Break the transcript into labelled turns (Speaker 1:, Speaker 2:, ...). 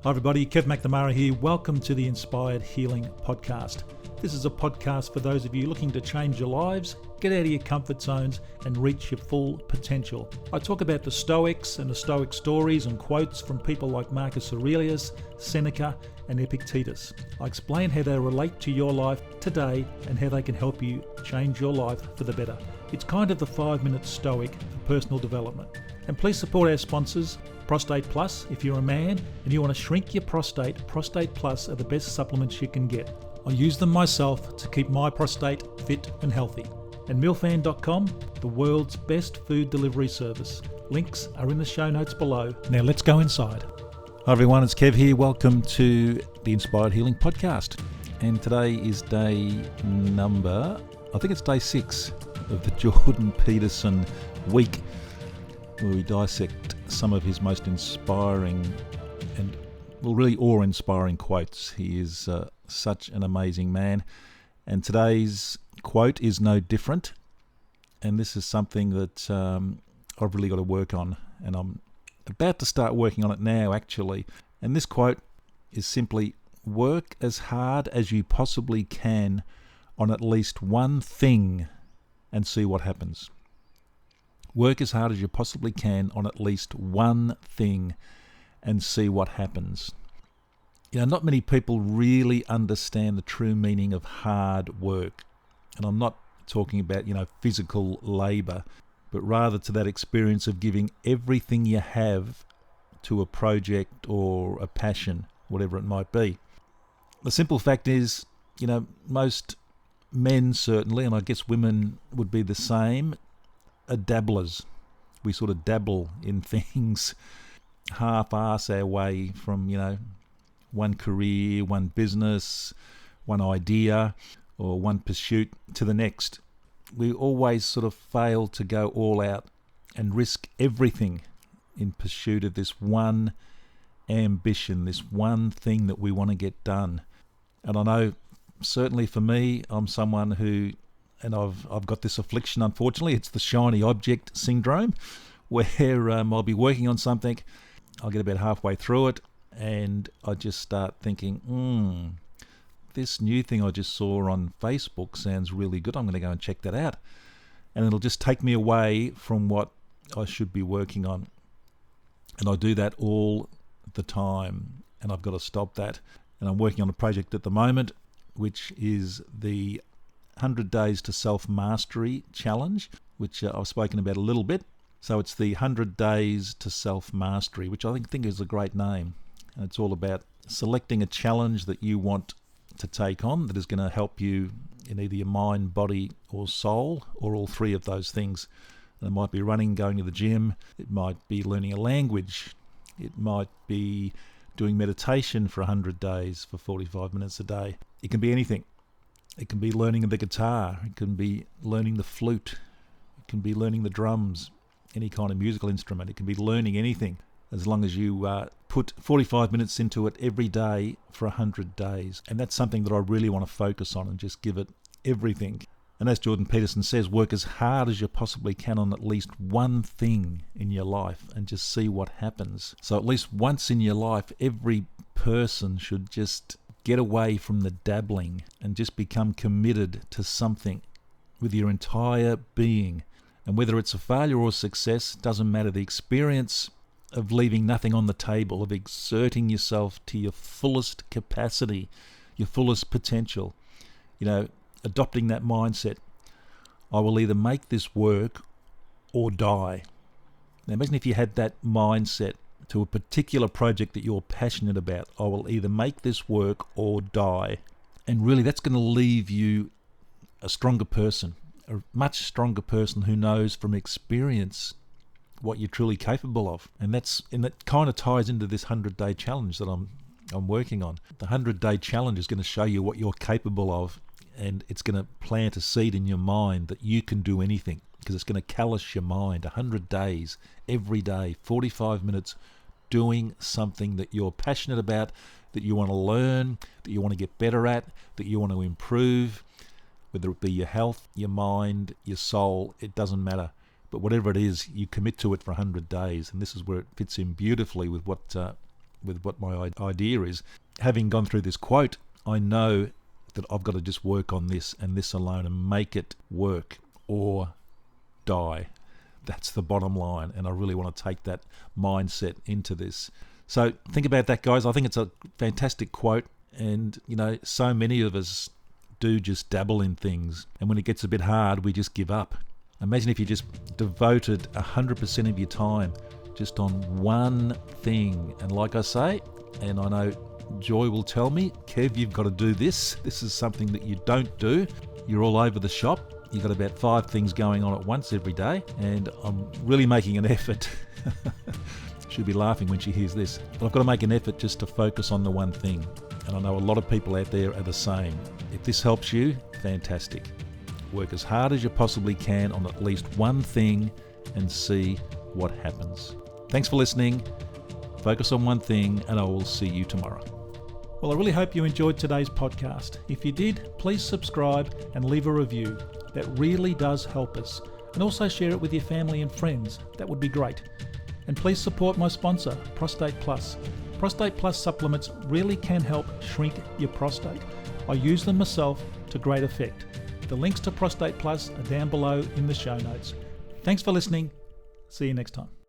Speaker 1: Hi everybody, Kevin McNamara here. Welcome to the Inspired Healing Podcast. This is a podcast for those of you looking to change your lives, get out of your comfort zones and reach your full potential. I talk about the Stoics and the Stoic stories and quotes from people like Marcus Aurelius, Seneca and Epictetus. I explain how they relate to your life today and how they can help you change your life for the better. It's kind of the 5-minute Stoic for personal development. And please support our sponsors, Prostate Plus. If you're a man and you want to shrink your prostate, Prostate Plus are the best supplements you can get. I use them myself to keep my prostate fit and healthy. And milfan.com, the world's best food delivery service. Links are in the show notes below. Now let's go inside. Hi everyone, it's Kev here. Welcome to the Inspired Healing Podcast. And today is day 6 of the Jordan Peterson week, where we dissect some of his most inspiring and, really awe-inspiring quotes. He is such an amazing man. And today's quote is no different. And this is something that I've really got to work on. And I'm about to start working on it now, actually. And this quote is simply, work as hard as you possibly can on at least one thing and see what happens. Work as hard as you possibly can on at least one thing and see what happens. You know, not many people really understand the true meaning of hard work. And I'm not talking about, physical labour, but rather to that experience of giving everything you have to a project or a passion, whatever it might be. The simple fact is, most men certainly, and I guess women would be the same, are dabblers. We sort of dabble in things, half-arse our way from, one career, one business, one idea, or one pursuit to the next. We always sort of fail to go all out and risk everything in pursuit of this one ambition, this one thing that we want to get done. And I know, certainly for me, I'm someone who, and I've got this affliction, unfortunately, it's the shiny object syndrome, where I'll be working on something, I'll get about halfway through it, and I just start thinking, this new thing I just saw on Facebook sounds really good, I'm going to go and check that out. And it'll just take me away from what I should be working on. And I do that all the time, and I've got to stop that. And I'm working on a project at the moment, which is the 100 Days to Self-Mastery Challenge, which I've spoken about a little bit. So it's the 100 Days to Self-Mastery, which I think is a great name. And it's all about selecting a challenge that you want to take on that is going to help you in either your mind, body or soul, or all three of those things. And it might be running, going to the gym. It might be learning a language. It might be doing meditation for 100 days for 45 minutes a day. It can be anything. It can be learning the guitar. It can be learning the flute. It can be learning the drums, any kind of musical instrument. It can be learning anything, as long as you put 45 minutes into it every day for 100 days. And that's something that I really want to focus on and just give it everything. And as Jordan Peterson says, work as hard as you possibly can on at least one thing in your life and just see what happens. So at least once in your life, every person should just get away from the dabbling and just become committed to something with your entire being. And whether it's a failure or success, doesn't matter. The experience of leaving nothing on the table, of exerting yourself to your fullest capacity, your fullest potential, adopting that mindset. I will either make this work or die. Now imagine if you had that mindset to a particular project that you're passionate about. I will either make this work or die. And really that's going to leave you a stronger person, a much stronger person who knows from experience what you're truly capable of. And that kind of ties into this 100-day challenge that I'm working on. The 100-day challenge is going to show you what you're capable of, and it's going to plant a seed in your mind that you can do anything, because it's going to callous your mind. 100 days, every day, 45 minutes, doing something that you're passionate about, that you want to learn, that you want to get better at, that you want to improve, whether it be your health, your mind, your soul, it doesn't matter. But whatever it is, you commit to it for 100 days. And this is where it fits in beautifully with what with what my idea is. Having gone through this quote, I know that I've got to just work on this and this alone and make it work or die. That's the bottom line, and I really want to take that mindset into this. So think about that, guys. I think it's a fantastic quote, and so many of us do just dabble in things, and when it gets a bit hard, we just give up. Imagine if you just devoted 100% of your time just on one thing. And like I say, and I know Joy will tell me, Kev, you've got to do this. This is something that you don't do. You're all over the shop. You've got about 5 things going on at once every day, and I'm really making an effort. She'll be laughing when she hears this. But I've got to make an effort just to focus on the one thing. And I know a lot of people out there are the same. If this helps you, fantastic. Work as hard as you possibly can on at least one thing and see what happens. Thanks for listening. Focus on one thing, and I will see you tomorrow. Well, I really hope you enjoyed today's podcast. If you did, please subscribe and leave a review. That really does help us. And also share it with your family and friends. That would be great. And please support my sponsor, Prostate Plus. Prostate Plus supplements really can help shrink your prostate. I use them myself to great effect. The links to Prostate Plus are down below in the show notes. Thanks for listening. See you next time.